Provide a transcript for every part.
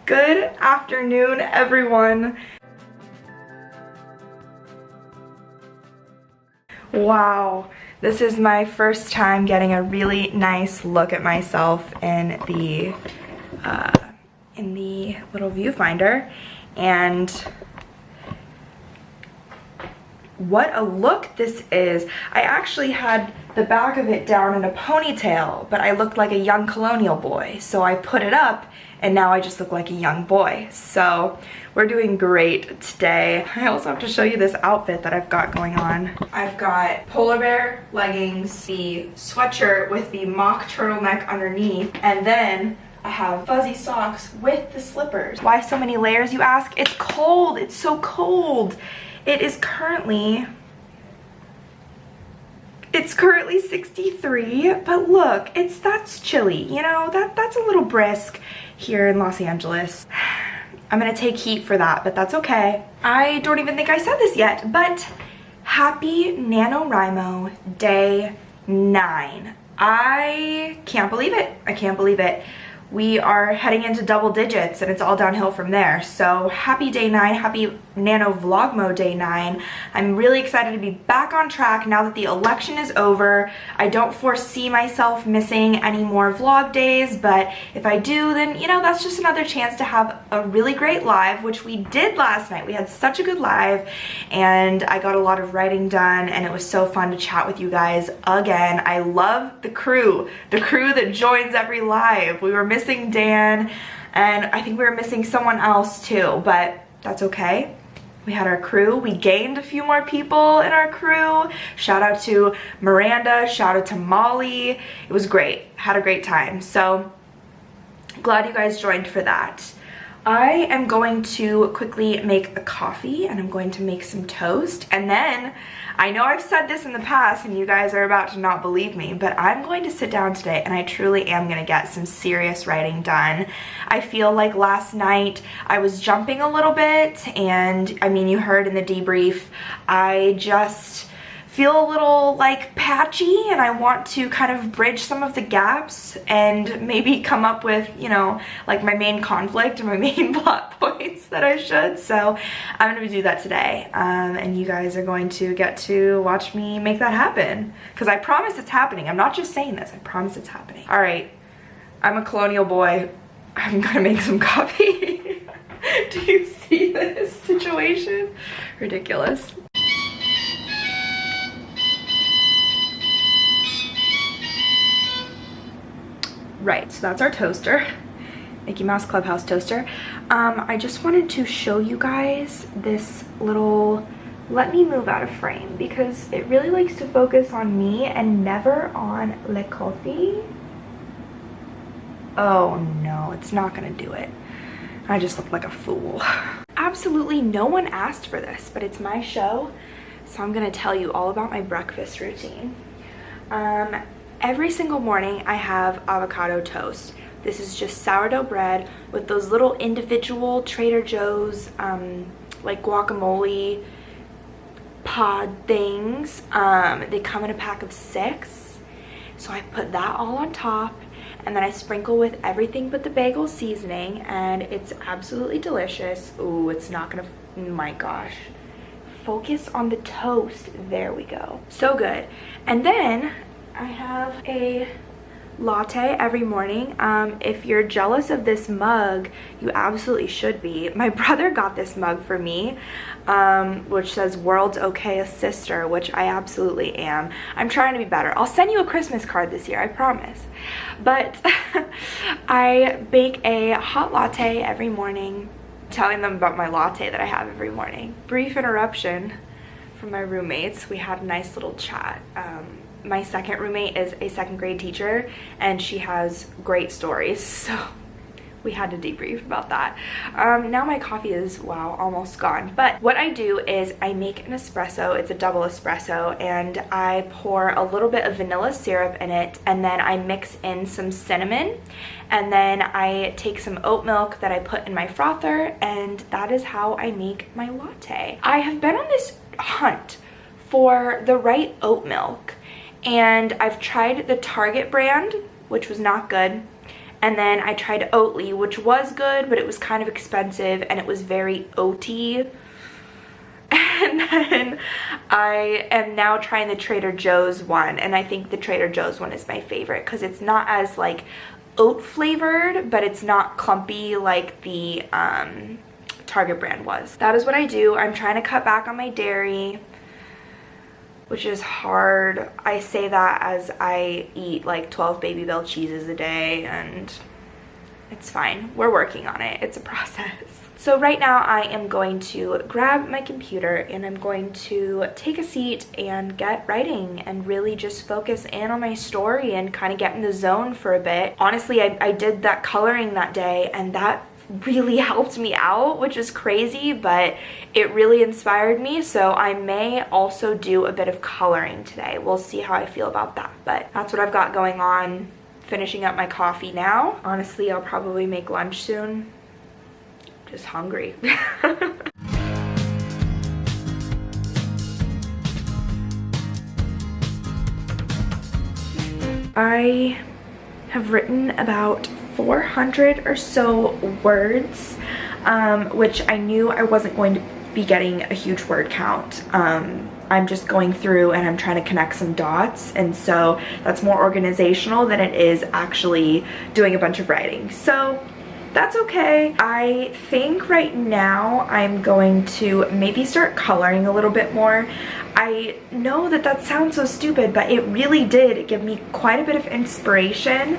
Good afternoon, everyone. Wow, this is my first time getting a really nice look at myself in the little viewfinder, and what a look this is. I actually had the back of it down in a ponytail, but I looked like a young colonial boy, so I put it up and now I just look like a young boy. So we're doing great today. I also have to show you this outfit that I've got going on. I've got polar bear leggings, the sweatshirt with the mock turtleneck underneath, and then I have fuzzy socks with the slippers. Why so many layers, you ask? It's cold. It's so cold. It is currently 63, but look, that's chilly, you know, that's a little brisk here in Los Angeles. I'm gonna take heat for that, but that's okay. I don't even think I said this yet, but happy NaNoWriMo day 9. I can't believe it. I can't believe it. We are heading into double digits and it's all downhill from there. So happy day 9, happy NaNoVlogMo day 9. I'm really excited to be back on track now that the election is over. I don't foresee myself missing any more vlog days, but if I do, then you know, that's just another chance to have a really great live, which we did last night. We had such a good live and I got a lot of writing done and it was so fun to chat with you guys again. I love the crew that joins every live. We were missing Dan, and I think we were missing someone else too, but that's okay. We had our crew. We gained a few more people in our crew. Shout out to Miranda, shout out to Molly. It was great. Had a great time. So glad you guys joined for that. I am going to quickly make a coffee and I'm going to make some toast, and then I know I've said this in the past and you guys are about to not believe me, but I'm going to sit down today and I truly am going to get some serious writing done. I feel like last night I was jumping a little bit, and I mean, you heard in the debrief, I just feel a little like patchy and I want to kind of bridge some of the gaps and maybe come up with, you know, like my main conflict and my main plot points that I should. So I'm gonna do that today, and you guys are going to get to watch me make that happen, because I promise it's happening. I'm not just saying this, I promise it's happening. All right, I'm a colonial boy. I'm gonna make some coffee. Do you see this situation? Ridiculous. Right, so that's our toaster, Mickey Mouse Clubhouse toaster. I just wanted to show you guys this little, let me move out of frame because it really likes to focus on me and never on le coffee. Oh no, it's not gonna do it. I just look like a fool. Absolutely no one asked for this, but it's my show, so I'm gonna tell you all about my breakfast routine. Every single morning I have avocado toast. This is just sourdough bread with those little individual Trader Joe's like guacamole pod things. They come in a pack of 6. So I put that all on top and then I sprinkle with everything but the bagel seasoning, and it's absolutely delicious. Ooh, it's not gonna, my gosh. Focus on the toast. There we go. So good. And then I have a latte every morning. If you're jealous of this mug, you absolutely should be. My brother got this mug for me, which says "World's Okayest Sister," which I absolutely am. I'm trying to be better. I'll send you a Christmas card this year, I promise. But I bake a hot latte every morning, telling them about my latte that I have every morning. Brief interruption from my roommates. We had a nice little chat. My second roommate is a 2nd grade teacher and she has great stories, so we had to debrief about that. Now my coffee is, wow, almost gone. But what I do is I make an espresso. It's a double espresso, and I pour a little bit of vanilla syrup in it, and then I mix in some cinnamon, and then I take some oat milk that I put in my frother, and that is how I make my latte. I have been on this hunt for the right oat milk, and I've tried the Target brand, which was not good, And then I tried Oatly, which was good, but it was kind of expensive and it was very oaty. And then I am now trying the Trader Joe's one, and I think the Trader Joe's one is my favorite because it's not as like oat flavored, but it's not clumpy like the Target brand was. That is what I do. I'm trying to cut back on my dairy, which is hard. I say that as I eat like 12 Baby Bell cheeses a day, and it's fine. We're working on it. It's a process. So right now I am going to grab my computer and I'm going to take a seat and get writing and really just focus in on my story and kind of get in the zone for a bit. Honestly, I did that coloring that day and that really helped me out, which is crazy, but it really inspired me. So I may also do a bit of coloring today. We'll see how I feel about that, but that's what I've got going on. Finishing up my coffee now. Honestly, I'll probably make lunch soon. Just hungry. I have written about 400 or so words, which I knew I wasn't going to be getting a huge word count. I'm just going through and I'm trying to connect some dots, and so that's more organizational than it is actually doing a bunch of writing. So that's okay. I think right now I'm going to maybe start coloring a little bit more. I know that that sounds so stupid, but it really did give me quite a bit of inspiration,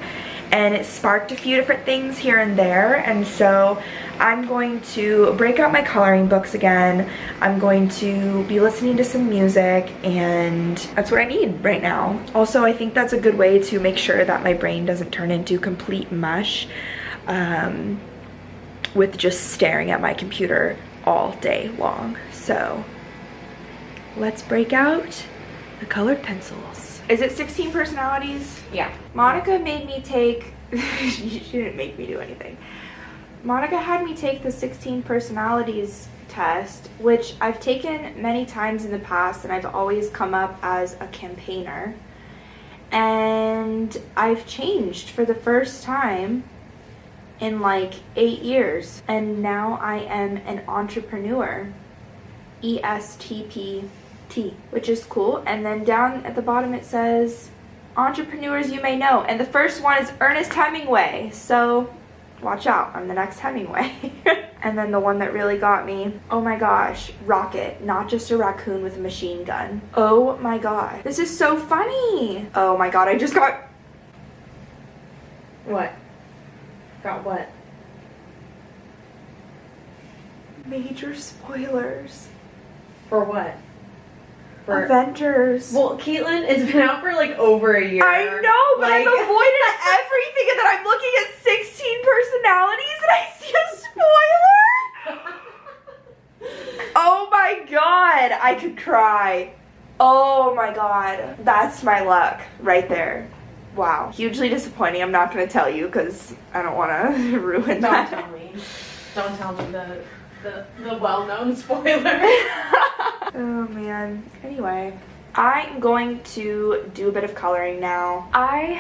and it sparked a few different things here and there. And so I'm going to break out my coloring books again. I'm going to be listening to some music, and that's what I need right now. Also, I think that's a good way to make sure that my brain doesn't turn into complete mush with just staring at my computer all day long. So let's break out the colored pencils. Is it 16 personalities? Yeah. Monica made me take, she didn't make me do anything. Monica had me take the 16 personalities test, which I've taken many times in the past, and I've always come up as a campaigner. And I've changed for the first time in like 8 years, and now I am an entrepreneur, ESTPT, which is cool. And then down at the bottom it says entrepreneurs you may know, and the first one is Ernest Hemingway, so watch out, I'm the next Hemingway. And then the one that really got me, oh my gosh, Rocket, not just a raccoon with a machine gun. Oh my god, this is so funny. Oh my god, I just got... What? Got what? Major spoilers. For what? For Avengers. Well, Katelin, it's been out for like over a year. I know, but I've avoided everything, and then I'm looking at 16 personalities and I see a spoiler. Oh my god, I could cry. Oh my god, that's my luck right there. Wow, hugely disappointing. I'm not going to tell you because I don't want to ruin that. Don't tell me. Don't tell me the well-known spoiler. Oh man. Anyway, I'm going to do a bit of coloring now. I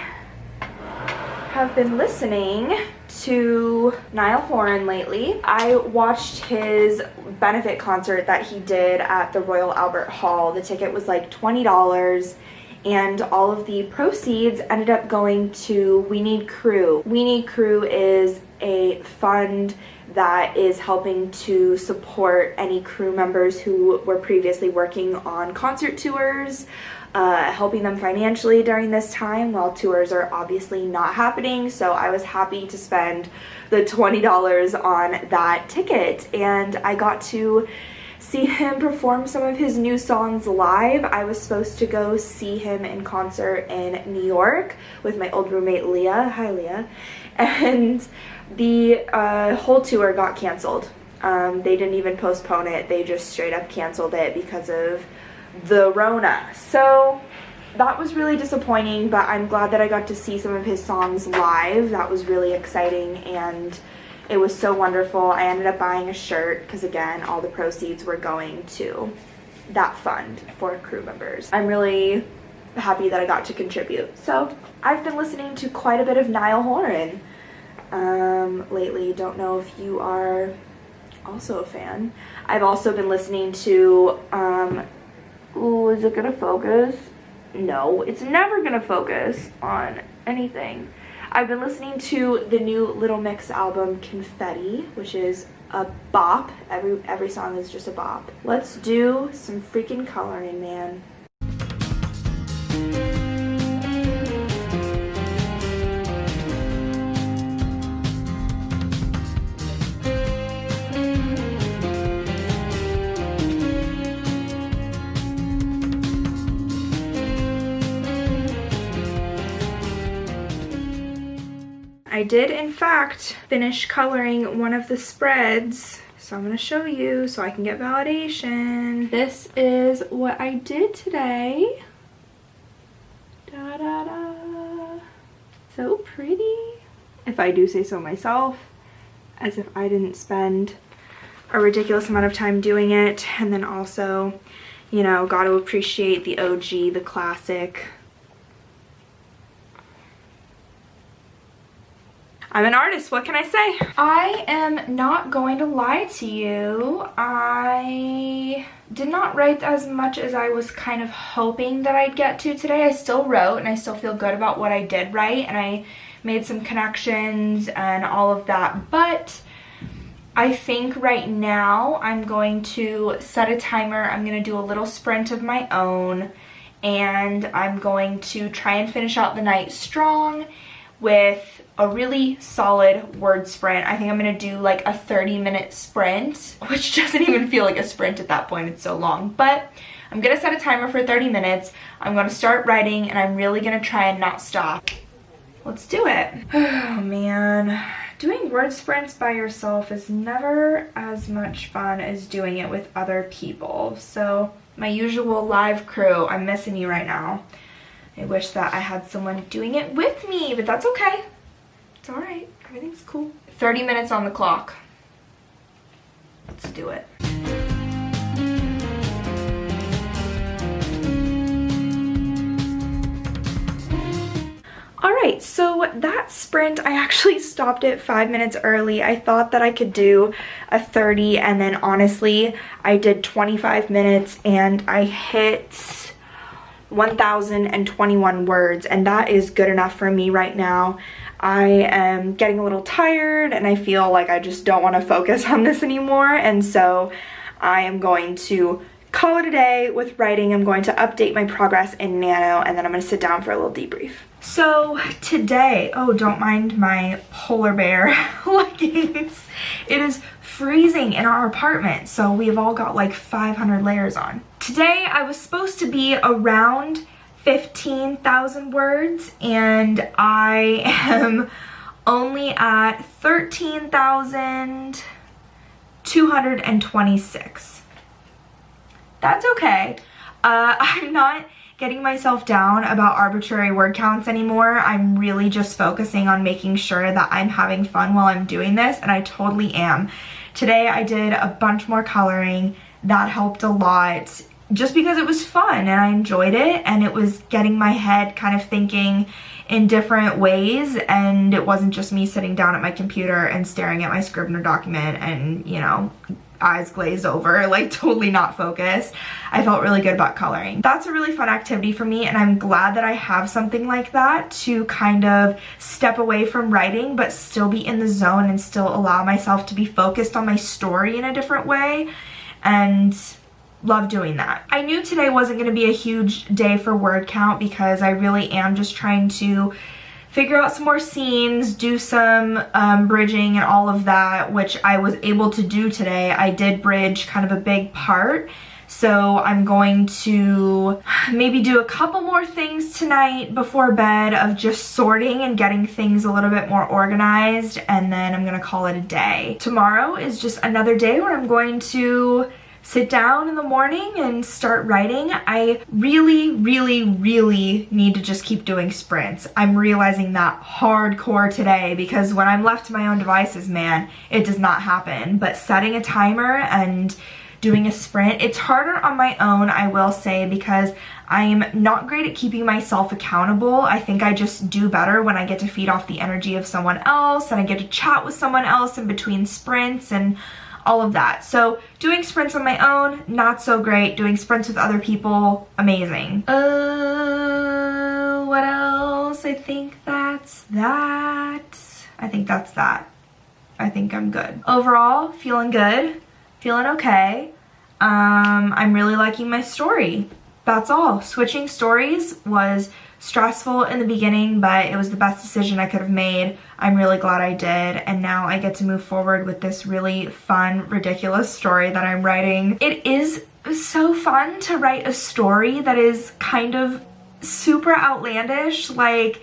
have been listening to Niall Horan lately. I watched his benefit concert that he did at the Royal Albert Hall. The ticket was like $20. And all of the proceeds ended up going to We Need Crew. We Need Crew is a fund that is helping to support any crew members who were previously working on concert tours, helping them financially during this time while tours are obviously not happening. So I was happy to spend the $20 on that ticket, and I got to see him perform some of his new songs live. I was supposed to go see him in concert in New York with my old roommate Leah. Hi Leah. And the whole tour got canceled. They didn't even postpone it. They just straight up canceled it because of the Rona. So that was really disappointing, but I'm glad that I got to see some of his songs live. That was really exciting, and it was so wonderful. I ended up buying a shirt because, again, all the proceeds were going to that fund for crew members. I'm really happy that I got to contribute. So I've been listening to quite a bit of Niall Horan. lately. Don't know if you are also a fan. I've also been listening to, ooh, is it gonna focus? No, it's never gonna focus on anything. I've been listening to the new Little Mix album, Confetti, which is a bop. Every song is just a bop. Let's do some freaking coloring, man. I did in fact finish coloring one of the spreads, so I'm going to show you so I can get validation. This is what I did today. Da da da. So pretty, if I do say so myself, as if I didn't spend a ridiculous amount of time doing it. And then also, you know, got to appreciate the OG, the classic. I'm an artist, what can I say? I am not going to lie to you. I did not write as much as I was kind of hoping that I'd get to today. I still wrote and I still feel good about what I did write, and I made some connections and all of that. But I think right now I'm going to set a timer. I'm going to do a little sprint of my own, and I'm going to try and finish out the night strong with a really solid word sprint. I think I'm gonna do like a 30-minute sprint, which doesn't even feel like a sprint at that point, it's so long. But I'm gonna set a timer for 30 minutes. I'm gonna start writing, and I'm really gonna try and not stop. Let's do it. Oh man, doing word sprints by yourself is never as much fun as doing it with other people. So my usual live crew, I'm missing you right now. I wish that I had someone doing it with me, but that's okay. It's all right. Everything's cool. 30 minutes on the clock. Let's do it. All right, so that sprint, I actually stopped it 5 minutes early. I thought that I could do a 30, and then honestly, I did 25 minutes and I hit 1,021 words, and that is good enough for me right now. I am getting a little tired and I feel like I just don't want to focus on this anymore, and so I am going to call it a day with writing. I'm going to update my progress in Nano, and then I'm going to sit down for a little debrief. So today, oh, don't mind my polar bear leggings. It is freezing in our apartment, so we've all got like 500 layers on. Today I was supposed to be around 15,000 words, and I am only at 13,226. That's okay. I'm not getting myself down about arbitrary word counts anymore. I'm really just focusing on making sure that I'm having fun while I'm doing this, and I totally am. Today I did a bunch more coloring. That helped a lot, just because it was fun and I enjoyed it, and it was getting my head kind of thinking in different ways, and it wasn't just me sitting down at my computer and staring at my Scrivener document and, you know, eyes glazed over, like totally not focused. I felt really good about coloring. That's a really fun activity for me, and I'm glad that I have something like that to kind of step away from writing but still be in the zone and still allow myself to be focused on my story in a different way, and love doing that. I knew today wasn't going to be a huge day for word count because I really am just trying to figure out some more scenes, do some bridging and all of that, which I was able to do today. I did bridge kind of a big part, so I'm going to maybe do a couple more things tonight before bed of just sorting and getting things a little bit more organized, and then I'm gonna call it a day. Tomorrow is just another day where I'm going to sit down in the morning and start writing. I really need to just keep doing sprints. I'm realizing that hardcore today, because when I'm left to my own devices, man, it does not happen. But setting a timer and doing a sprint. It's harder on my own, I will say, because I'm not great at keeping myself accountable. I think I just do better when I get to feed off the energy of someone else and I get to chat with someone else in between sprints and all of that. So doing sprints on my own, not so great. Doing sprints with other people, amazing. What else? I think that's that. I think that's that. I think I'm good. Overall, feeling good, feeling okay. I'm really liking my story. That's all. Switching stories was stressful in the beginning, but it was the best decision I could have made. I'm really glad I did, and now I get to move forward with this really fun, ridiculous story that I'm writing. It is so fun to write a story that is kind of super outlandish. Like,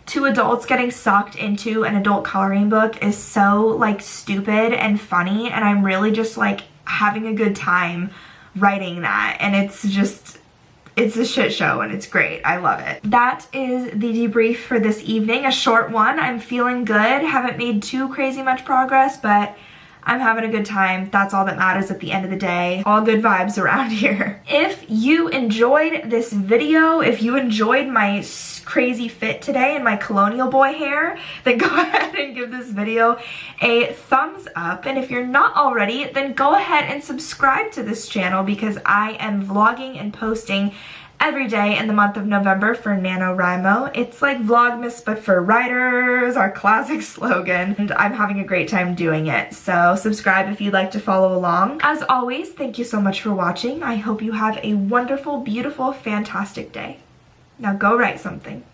two adults getting sucked into an adult coloring book is so like stupid and funny, and I'm really just like having a good time writing that, and it's a shit show and it's great. I love it. That is the debrief for this evening. A short one. I'm feeling good. Haven't made too crazy much progress, but I'm having a good time. That's all that matters at the end of the day. All good vibes around here. If you enjoyed this video, if you enjoyed my crazy fit today and my colonial boy hair, then go ahead and give this video a thumbs up. And if you're not already, then go ahead and subscribe to this channel, because I am vlogging and posting every day in the month of November for NaNoWriMo. It's like Vlogmas but for writers, our classic slogan, and I'm having a great time doing it. So subscribe if you'd like to follow along. As always, thank you so much for watching. I hope you have a wonderful, beautiful, fantastic day. Now go write something.